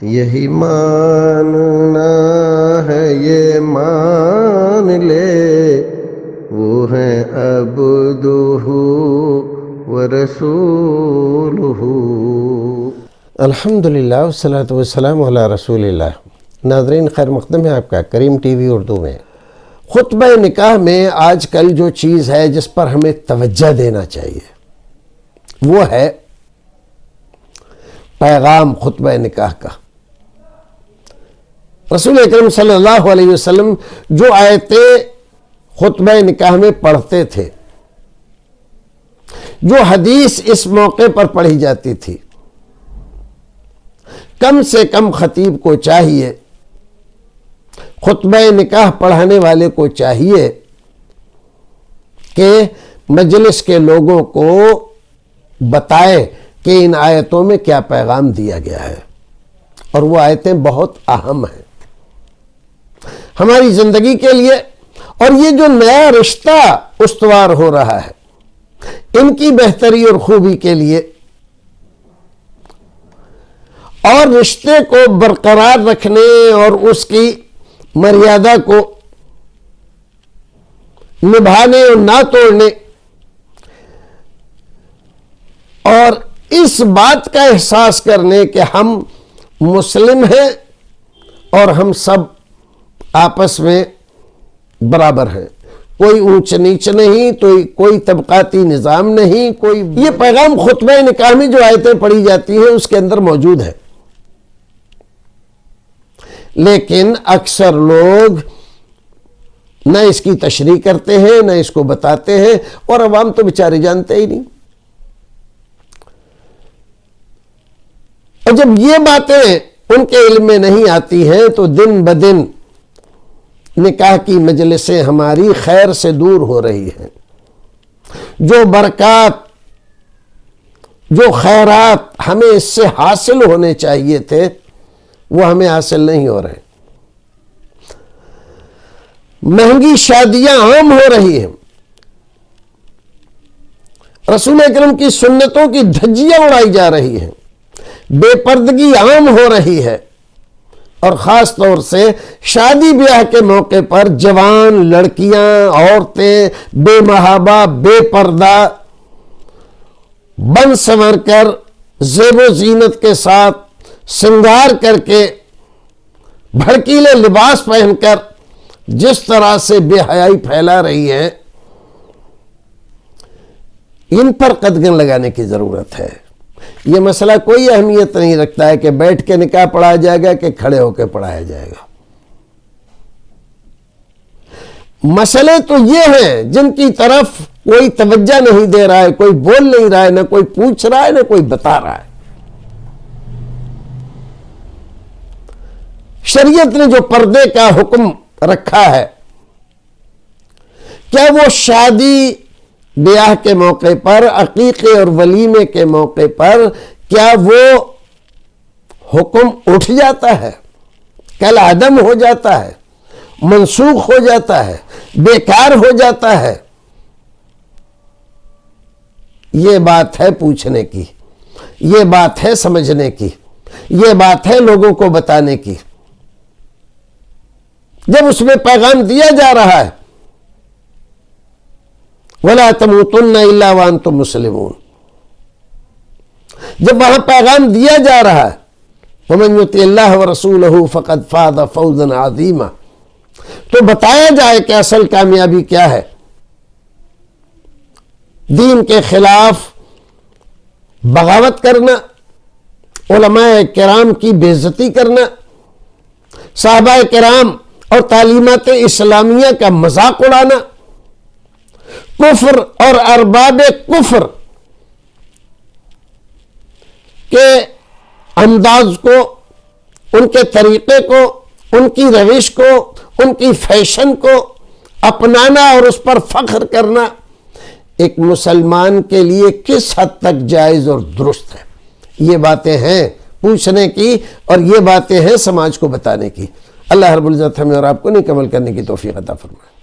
یہی ماننا ہے یہ مان لے وہ ہیں عبدہ ورسولہ۔ الحمدللہ والصلاة والسلام علی رسول اللہ۔ ناظرین، خیر مقدم ہے آپ کا کریم ٹی وی اردو میں۔ خطبہ نکاح میں آج کل جو چیز ہے جس پر ہمیں توجہ دینا چاہیے وہ ہے پیغام خطبہ نکاح کا۔ رسول اکرم صلی اللہ علیہ وسلم جو آیتیں خطبہ نکاح میں پڑھتے تھے، جو حدیث اس موقع پر پڑھی جاتی تھی، کم سے کم خطیب کو چاہیے، خطبہ نکاح پڑھانے والے کو چاہیے کہ مجلس کے لوگوں کو بتائے کہ ان آیتوں میں کیا پیغام دیا گیا ہے، اور وہ آیتیں بہت اہم ہیں ہماری زندگی کے لیے۔ اور یہ جو نیا رشتہ استوار ہو رہا ہے، ان کی بہتری اور خوبی کے لیے اور رشتے کو برقرار رکھنے اور اس کی مریادہ کو نبھانے اور نہ توڑنے، اور اس بات کا احساس کرنے کہ ہم مسلم ہیں اور ہم سب آپس میں برابر ہیں، کوئی اونچ نیچ نہیں، کوئی طبقاتی نظام نہیں، یہ پیغام خطبہ نکاح میں جو آیتیں پڑھی جاتی ہیں اس کے اندر موجود ہے۔ لیکن اکثر لوگ نہ اس کی تشریح کرتے ہیں نہ اس کو بتاتے ہیں، اور عوام تو بیچارے جانتے ہی نہیں۔ اور جب یہ باتیں ان کے علم میں نہیں آتی ہیں تو دن بدن نکاح کی مجلسیں ہماری خیر سے دور ہو رہی ہیں۔ جو برکات، جو خیرات ہمیں اس سے حاصل ہونے چاہیے تھے وہ ہمیں حاصل نہیں ہو رہے۔ مہنگی شادیاں عام ہو رہی ہیں، رسول اکرم کی سنتوں کی دھجیاں اڑائی جا رہی ہیں، بے پردگی عام ہو رہی ہے، اور خاص طور سے شادی بیاہ کے موقع پر جوان لڑکیاں، عورتیں بے محابہ، بے پردہ، بن سنور کر، زیب و زینت کے ساتھ سنگار کر کے، بھڑکیلے لباس پہن کر جس طرح سے بے حیائی پھیلا رہی ہے، ان پر قدغن لگانے کی ضرورت ہے۔ یہ مسئلہ کوئی اہمیت نہیں رکھتا ہے کہ بیٹھ کے نکاح پڑھایا جائے گا کہ کھڑے ہو کے پڑھایا جائے گا۔ مسئلے تو یہ ہیں جن کی طرف کوئی توجہ نہیں دے رہا ہے، کوئی بول نہیں رہا ہے، نہ کوئی پوچھ رہا ہے نہ کوئی بتا رہا ہے۔ شریعت نے جو پردے کا حکم رکھا ہے، کیا وہ شادی بیاہ کے موقع پر، عقیقے اور ولیمے کے موقع پر، کیا وہ حکم اٹھ جاتا ہے، کل عدم ہو جاتا ہے، منسوخ ہو جاتا ہے، بیکار ہو جاتا ہے؟ یہ بات ہے پوچھنے کی، یہ بات ہے سمجھنے کی، یہ بات ہے لوگوں کو بتانے کی۔ جب اس میں پیغام دیا جا رہا ہے وَلَا تَمُوتُنَّ إِلَّا وَأَنْتُمْ مُسْلِمُونَ، جب وہاں پیغام دیا جا رہا ہے وَمَنْ يُطِعِ اللَّهَ وَرَسُولَهُ فَقَدْ فَازَ فَوْزًا عَظِيمًا، تو بتایا جائے کہ اصل کامیابی کیا ہے۔ دین کے خلاف بغاوت کرنا، علماء کرام کی بے عزتی کرنا، صحابہ کرام اور تعلیمات اسلامیہ کا مذاق اڑانا، کفر اور ارباب کفر کے انداز کو، ان کے طریقے کو، ان کی روش کو، ان کی فیشن کو اپنانا اور اس پر فخر کرنا ایک مسلمان کے لیے کس حد تک جائز اور درست ہے؟ یہ باتیں ہیں پوچھنے کی، اور یہ باتیں ہیں سماج کو بتانے کی۔ اللہ رب العزت ہمیں اور آپ کو نیک عمل کرنے کی توفیق عطا فرمائے۔